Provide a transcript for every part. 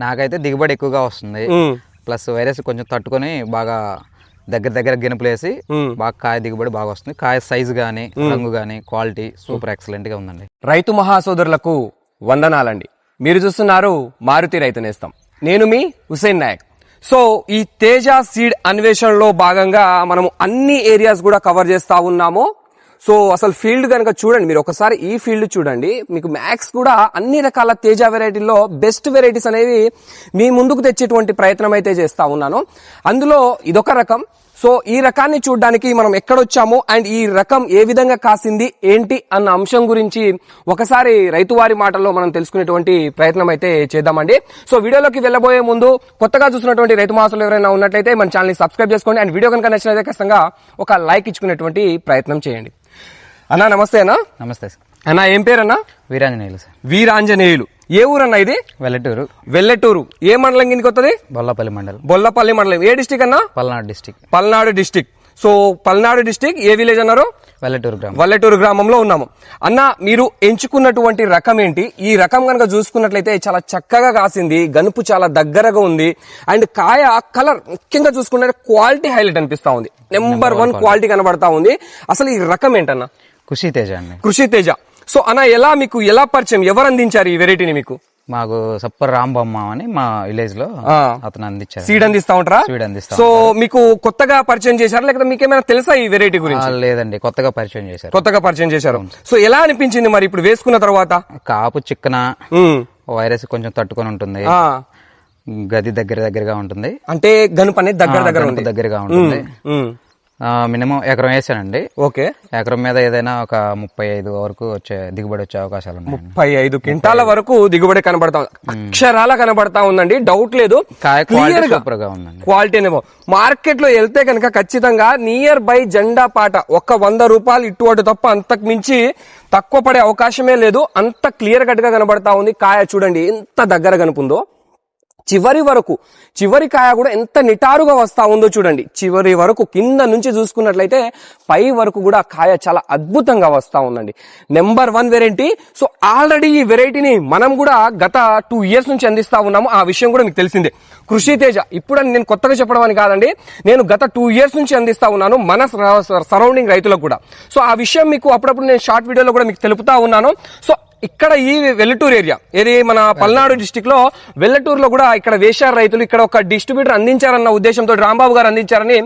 నాకైతే దిగుబడి ఎక్కువగా వస్తుంది. ప్లస్ వైరస్ కొంచెం తట్టుకొని బాగా దగ్గర గినుపులేసి బాగా కాయ దిగుబడి బాగా వస్తుంది. కాయ సైజు గానీ రంగు గానీ క్వాలిటీ సూపర్ ఎక్సలెంట్ గా ఉందండి. రైతు మహాసోదరులకు వందనాలండి. మీరు చూస్తున్నారు మారుతి రైతు నేస్తం. నేను మీ హుసేన్ నాయక్. సో ఈ తేజ సీడ్ అన్వేషణలో భాగంగా మనము అన్ని ఏరియాస్ కూడా కవర్ చేస్తా ఉన్నాము. సో అసలు ఫీల్డ్ కనుక చూడండి, మీరు ఒకసారి ఈ ఫీల్డ్ చూడండి, మీకు మ్యాక్స్ కూడా అన్ని రకాల తేజ వెరైటీల్లో బెస్ట్ వెరైటీస్ అనేవి మీ ముందుకు తెచ్చేటువంటి ప్రయత్నం అయితే చేస్తా ఉన్నాను. అందులో ఇదొక రకం. సో ఈ రకాన్ని చూడడానికి మనం ఎక్కడొచ్చాము అండ్ ఈ రకం ఏ విధంగా కాసింది ఏంటి అన్న అంశం గురించి ఒకసారి రైతువారి మాటల్లో మనం తెలుసుకునేటువంటి ప్రయత్నం అయితే చేద్దామండి. సో వీడియోలోకి వెళ్ళబోయే ముందు కొత్తగా చూసినటువంటి రైతు మహాసులు ఎవరైనా ఉన్నట్లయితే మన ఛానల్ ని సబ్స్క్రైబ్ చేసుకోండి అండ్ వీడియో కనుక నచ్చినట్లయితే ఖచ్చితంగా ఒక లైక్ ఇచ్చుకునేటువంటి ప్రయత్నం చేయండి. అన్నా నమస్తే అన్నా. నమస్తే సార్. అన్నా ఏం పేరు అన్నా? వీరాంజనేయులు సార్. వీరాంజనేయులు. ఏ ఊరన్నా ఇది? వెల్లటూరు. ఏ మండలం కిందకి వస్తుంది? బొల్లపల్లి మండలం. బొల్లపల్లి మండలం. ఏ డిస్టిక్ అన్నా? Palnadu district. So Palnadu district ఏ విలేజ్ అన్నారు? వల్లెటూరు గ్రామంలో ఉన్నాము. అన్న మీరు ఎంచుకున్నటువంటి రకం ఏంటి? ఈ రకం కనుక చూసుకున్నట్లయితే చాలా చక్కగా కాసింది, గనుపు చాలా దగ్గరగా ఉంది అండ్ కాయ కలర్ ముఖ్యంగా చూసుకుంటే క్వాలిటీ హైలైట్ అనిపిస్తా ఉంది. నెంబర్ 1 క్వాలిటీ కనబడతా ఉంది. అసలు ఈ రకం ఏంటన్నా? కృషి తేజ అండి. కృషి తేజ. సో అన్న మీకు ఎలా పరిచయం, ఎవరు అందించారు ఈ వెరైటీని మీకు? మాకు సప్పర్ రాంబమ్మ అని మా విలేజ్ లో అతను అందించారు. సీడ్ అందిస్తా ఉంటారా? సీడ్ అందిస్తా. సో మీకు కొత్తగా పరిచయం చేశారా లేకపోతే మీకేమైనా తెలుసా ఈ వెరైటీ గురించి? లేదండి, కొత్తగా పరిచయం చేశారు. సో ఎలా అనిపించింది మరి ఇప్పుడు వేసుకున్న తర్వాత? కాపు చిక్కన వైరస్ కొంచెం తట్టుకొని ఉంటుంది, గది దగ్గరగా ఉంటుంది, అంటే గనుపు అనేది దగ్గరగా ఉంటుంది. మినిమం ఎకరం వేసానండి. ఓకే. ఎకరం మీద ఏదైనా ఒక 35 వరకు దిగుబడి వచ్చే అవకాశాలు ఉన్నాయి. 35 క్వింటాల వరకు దిగుబడి కనబడతా ఉంది, అక్షరాల కనబడతా ఉందండి, డౌట్ లేదు. సూపర్ గా ఉందండి, క్వాలిటీ అనేమో. మార్కెట్ లో వెళ్తే కనుక ఖచ్చితంగా నియర్ బై జెండా పాట ఒక 100 రూపాయలు ఇటు అటు తప్ప అంతకు మించి తక్కువ పడే అవకాశమే లేదు. అంత క్లియర్ కట్ గా కనబడతా ఉంది. కాయ చూడండి ఎంత దగ్గర కనుపుందో. చివరి కాయ కూడా ఎంత నిటారుగా వస్తా ఉందో చూడండి. చివరి వరకు కింద నుంచి చూసుకున్నట్లయితే పై వరకు కూడా కాయ చాలా అద్భుతంగా వస్తా ఉందండి. Number 1 variety. సో ఆల్రెడీ ఈ వెరైటీని మనం కూడా గత 2 ఇయర్స్ నుంచి అందిస్తా ఉన్నాము. ఆ విషయం కూడా మీకు తెలిసిందే. కృషి తేజ ఇప్పుడు నేను కొత్తగా చెప్పడం అని కాదండి, నేను గత 2 ఇయర్స్ నుంచి అందిస్తా ఉన్నాను మన సరౌండింగ్ రైతులకు కూడా. సో ఆ విషయం మీకు అప్పుడప్పుడు నేను షార్ట్ వీడియోలో కూడా మీకు తెలుపుతా ఉన్నాను. సో ఇక్కడ ఈ వెల్లటూరు ఏరియా, ఏది మన పల్నాడు డిస్టిక్ లో వెల్లటూరులో కూడా ఇక్కడ వేశారు రైతులు. ఇక్కడ ఒక డిస్ట్రిబ్యూటర్ అందించారన్న ఉద్దేశంతో రాంబాబు గారు అందించారని,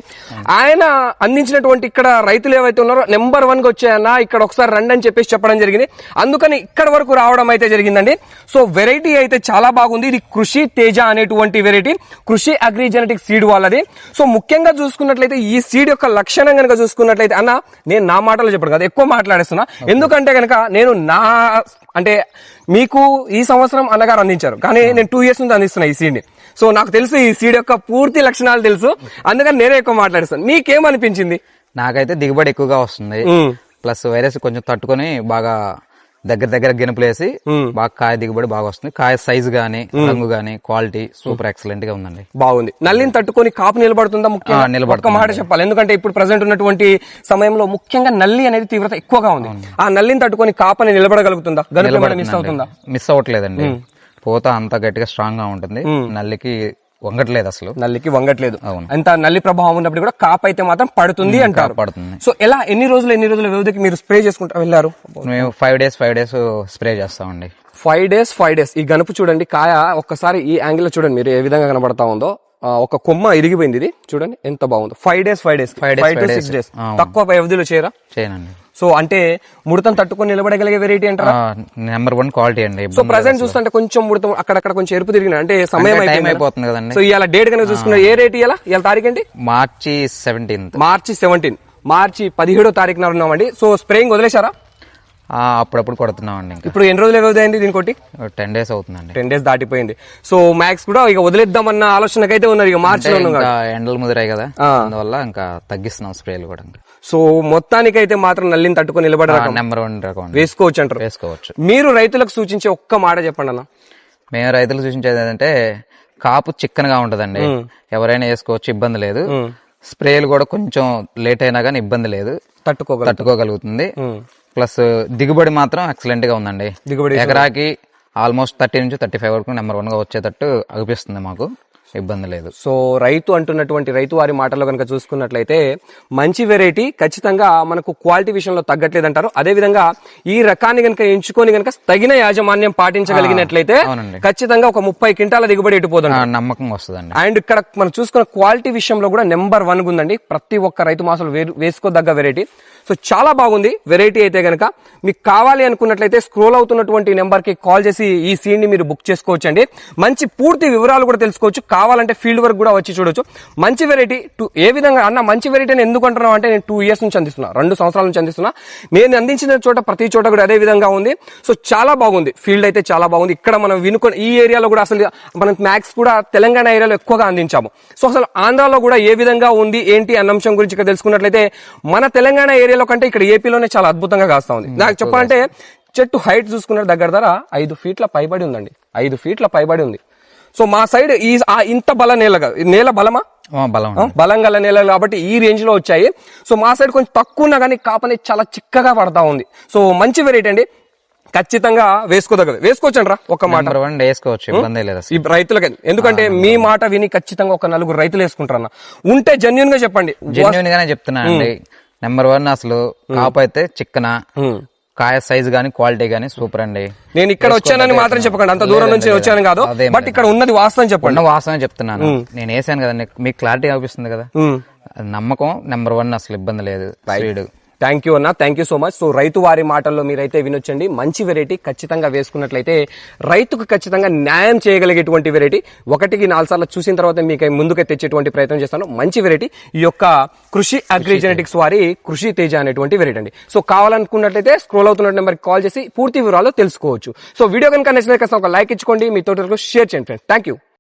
ఆయన అందించినటువంటి ఇక్కడ రైతులు ఏవైతే ఉన్నారో నెంబర్ 1 గా వచ్చాయన్న ఇక్కడ ఒకసారి రండి అని చెప్పేసి చెప్పడం జరిగింది. అందుకని ఇక్కడ వరకు రావడం అయితే జరిగిందండి. సో వెరైటీ అయితే చాలా బాగుంది. ఇది కృషి తేజ అనేటువంటి వెరైటీ, కృషి అగ్రి జెనెటిక్ సీడ్ వాళ్ళది. సో ముఖ్యంగా చూసుకున్నట్లయితే ఈ సీడ్ యొక్క లక్షణం కనుక చూసుకున్నట్లయితే, అన్న నేను నా మాటలు చెప్పను కదా, ఎక్కువ మాట్లాడేస్తున్నా. ఎందుకంటే కనుక నేను అంటే మీకు ఈ సంవత్సరం అన్నగారు అందించారు, కానీ నేను 2 ఇయర్స్ నుంచి అందిస్తున్నా ఈ సీడ్ ని. సో నాకు తెలుసు ఈ సీడ్ యొక్క పూర్తి లక్షణాలు తెలుసు, అందుకని నేనే ఎక్కువ మాట్లాడిస్తాను. మీకేమనిపించింది? నాకైతే దిగుబడి ఎక్కువగా వస్తుంది, ప్లస్ వైరస్ కొంచెం తట్టుకొని బాగా దగ్గర గినుపులేసి బాగా కాయ దిగుబడి బాగా వస్తుంది. కాయ సైజు గానీ రంగు గానీ క్వాలిటీ సూపర్ ఎక్సలెంట్ గా ఉందండి. బాగుంది. నల్లిని తట్టుకొని కాపు నిలబడుతుందా? ముఖ్యంగా ఒక్క మాట చెప్పాలి, ఎందుకంటే ఇప్పుడు ప్రెసెంట్ ఉన్నటువంటి సమయంలో ముఖ్యంగా నల్లి అనేది తీవ్రత ఎక్కువగా ఉంది. ఆ నల్లిని తట్టుకొని కాపు అనేది నిలబడగలుగుతుందా? మిస్ అవుతుందా? మిస్ అవ్వట్లేదండి, పోత అంత గట్టిగా స్ట్రాంగ్ గా ఉంటుంది. నల్లికి వంగట్లేదు, అసలు నల్లికి వంగట్లేదు. అంత నల్లి ప్రభావం ఉన్నప్పుడు కూడా కాపు అయితే మాత్రం పడుతుంది అంటారు. పడుతుంది. సో ఎలా ఎన్ని రోజుల వ్యవధికి మీరు స్ప్రే చేసుకుంటా వెళ్ళారు? మేము 5 days స్ప్రే చేస్తామండి. 5 days. ఈ గనుపు చూడండి, కాయ ఒక్కసారి ఈ యాంగిల్ లో చూడండి మీరు ఏ విధంగా కనబడతా ఉందో. ఒక కొమ్మ ఇరిగిపోయింది, ఇది చూడండి ఎంత బాగుందో. 5 days 5 to 6 days తక్కువ వ్యవధిలో చేయనండి. సో అంటే ముడతను తట్టుకొని నిలబడగలిగే వెరైటీ అంటారా? నెంబర్ 1 క్వాలిటీ అండి. సో ప్రెసెంట్ చూస్తుంటే కొంచెం ముడత అక్కడక్కడ కొంచెం ఎరుపు తిరిగిన, అంటే సమయం అయిపోతుంది కదండి. సో ఇవాళ డేట్ కనుక చూసుకున్న ఏ రేట్ ఇవాళ తారీఖు ఏంటి? మార్చి 17. మార్చి 17వ తారీఖున ఉన్నామండి. సో స్ప్రేయింగ్ వదిలేశారా? అప్పుడప్పుడు కొడుతున్నామండి. ఇప్పుడు ఎన్ని రోజులు వ్యవధి అయింది దీనికి? 10 days అవుతుందండి. 10 days దాటిపోయింది. సో మ్యాక్స్ కూడా ఇక వదిలేద్దామన్న ఆలోచనకైతే ఉన్నారు. ఇక మార్చిలో ఎండలు ముదిరాయి కదా, అందువల్ల ఇంకా తగ్గిస్తున్నాం స్ప్రేలు కూడా. సో మొత్తానికైతే మాత్రం నల్లిని తట్టుకొని నిలబడే నెంబర్ 1 రకం వేసుకోవచ్చు అంటారు. వేసుకోవచ్చు. మీరు రైతులకు సూచించే ఒక్క మాట చెప్పండి అన్న. మేము రైతులకు సూచించేది ఏంటంటే కాపు చిక్కనగా ఉంటదండి, ఎవరైనా వేసుకోవచ్చు, ఇబ్బంది లేదు. స్ప్రేలు కూడా కొంచెం లేట్ అయినా కానీ ఇబ్బంది లేదు, తట్టుకోగలుగుతుంది. ప్లస్ దిగుబడి మాత్రం ఎక్సలెంట్ గా ఉందండి. ఎకరాకి ఆల్మోస్ట్ 30 నుంచి 35 వరకు నెంబర్ 1 గా వచ్చేటట్టు అనిపిస్తుంది మాకు, ఇబ్బంది లేదు. సో రైతు అంటున్నటువంటి రైతు వారి మాటల్లో కనుక చూసుకున్నట్లయితే మంచి వెరైటీ, ఖచ్చితంగా మనకు క్వాలిటీ విషయంలో తగ్గట్లేదు అంటారు. అదే విధంగా ఈ రకాన్ని కనుక ఎంచుకొని కనుక తగిన యాజమాన్యం పాటించగలిగినట్లయితే ఖచ్చితంగా ఒక 30 క్వింటాల దిగుబడి ఎటుపోతుంది, నమ్మకం వస్తుందండి. అండ్ ఇక్కడ మనం చూసుకున్న క్వాలిటీ విషయంలో కూడా నెంబర్ 1 ఉందండి. ప్రతి ఒక్క రైతు మాసాలు వేసుకోదగ్గ వెరైటీ. సో చాలా బాగుంది వెరైటీ అయితే గనక. మీకు కావాలి అనుకున్నట్లయితే స్క్రోల్ అవుతున్నటువంటి నెంబర్ కి కాల్ చేసి ఈ సీడ్ ని మీరు బుక్ చేసుకోవచ్చు అండి. మంచి పూర్తి వివరాలు కూడా తెలుసుకోవచ్చు. కావాలంటే ఫీల్డ్ వర్క్ కూడా వచ్చి చూడొచ్చు. మంచి వెరైటీ. ఏ విధంగా అన్న మంచి వెరైటీ అని ఎందుకు అంటున్నాం అంటే, నేను 2 ఇయర్స్ నుంచి అందిస్తున్నా, 2 సంవత్సరాల నుంచి అందిస్తున్నా. నేను అందించిన చోట ప్రతి చోట కూడా అదే విధంగా ఉంది. సో చాలా బాగుంది, ఫీల్డ్ అయితే చాలా బాగుంది. ఇక్కడ మనం వినుకొని ఈ ఏరియాలో కూడా అసలు మనం మ్యాక్స్ కూడా తెలంగాణ ఏరియాలో ఎక్కువగా అందించాము. సో అసలు ఆంధ్రాలో కూడా ఏ విధంగా ఉంది ఏంటి అన్న అంశం గురించి ఇక్కడ తెలుసుకున్నట్లయితే, మన తెలంగాణ ఏరియాలో కంటే ఇక్కడ ఏపీలోనే చాలా అద్భుతంగా కాస్తా ఉంది. నాకు చెప్పాలంటే చెట్టు హైట్ చూసుకున్న దగ్గర 5 ఫీట్ల పైబడి ఉందండి, 5 ఫీట్ల పైబడి ఉంది. సో మా సైడ్ ఈ ఇంత బల నేల బలమా, బలం గల నేల కాబట్టి ఈ రేంజ్ లో వచ్చాయి. సో మా సైడ్ కొంచెం తక్కువ ఉన్నా కానీ కాపని చాలా చిక్కగా పడతా ఉంది. సో మంచి వెరైటీ అండి, ఖచ్చితంగా వేసుకోవచ్చండి రా. ఒక మాట వేసుకోవచ్చు, ఇబ్బంది లేదు ఈ రైతులకి. ఎందుకంటే మీ మాట విని ఖచ్చితంగా ఒక 4 రైతులు వేసుకుంటారన్న. ఉంటే జెన్యున్ గా చెప్పండి. జెన్యున్ గానే చెప్తున్నా అండి. నెంబర్ 1 అసలు కాపు అయితే చిక్కన, కాయ సైజ్ గానీ క్వాలిటీ గానీ సూపర్ అండి. నేను ఇక్కడ వచ్చానని మాత్రం చెప్పకండి, అంత దూరం నుంచి వచ్చాను కాదు, బట్ ఇక్కడ ఉన్నది వాస్తవం చెప్పండి. వాస్తవం చెప్తున్నాను. నేను వేసాను కదండి, మీకు క్లారిటీ అనిపిస్తుంది కదా. నమ్మకం నెంబర్ 1, అసలు ఇబ్బంది లేదు. థ్యాంక్ యూ అన్న, thank you so much. So రైతు వారి మాటల్లో మీరైతే వినొచ్చండి. మంచి వెరైటీ ఖచ్చితంగా వేసుకున్నట్లయితే రైతుకు ఖచ్చితంగా న్యాయం చేయగలిగేటువంటి వెరైటీ. 1కి 4 సార్లు చూసిన తర్వాత మీకు ముందుకు తెచ్చేటువంటి ప్రయత్నం చేస్తాను. మంచి వెరైటీ ఈ యొక్క కృషి అగ్రి జెనెటిక్స్ వారి కృషి తేజ అనేటువంటి వెరైటీ అండి. సో కావాలనుకున్నట్లయితే స్క్రోల్ అవుతున్న నెంబర్కి కాల్ చేసి పూర్తి వివరాలు తెలుసుకోవచ్చు. సో వీడియో కనుక నచ్చినట్లయితే ఒక లైక్ ఇచ్చుకోండి, మీ తోటి షేర్ చేయండి ఫ్రెండ్స్. Thank you.